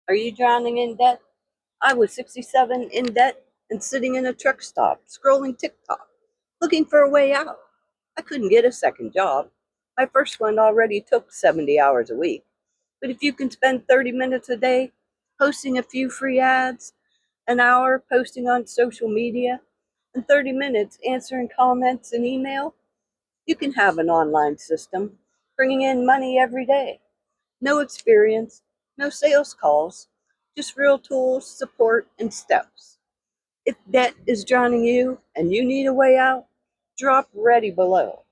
Are you drowning in debt? I was 67 in debt and sitting in a truck stop, scrolling TikTok, looking for a way out. I couldn't get a second job. My first one already took 70 hours a week. But if you can spend 30 minutes a day posting a few free ads, an hour posting on social media, and 30 minutes answering comments and email, you can have an online system bringing in money every day. No experience, no sales calls, just real tools, support, and steps. If debt is drowning you and you need a way out, drop ready below.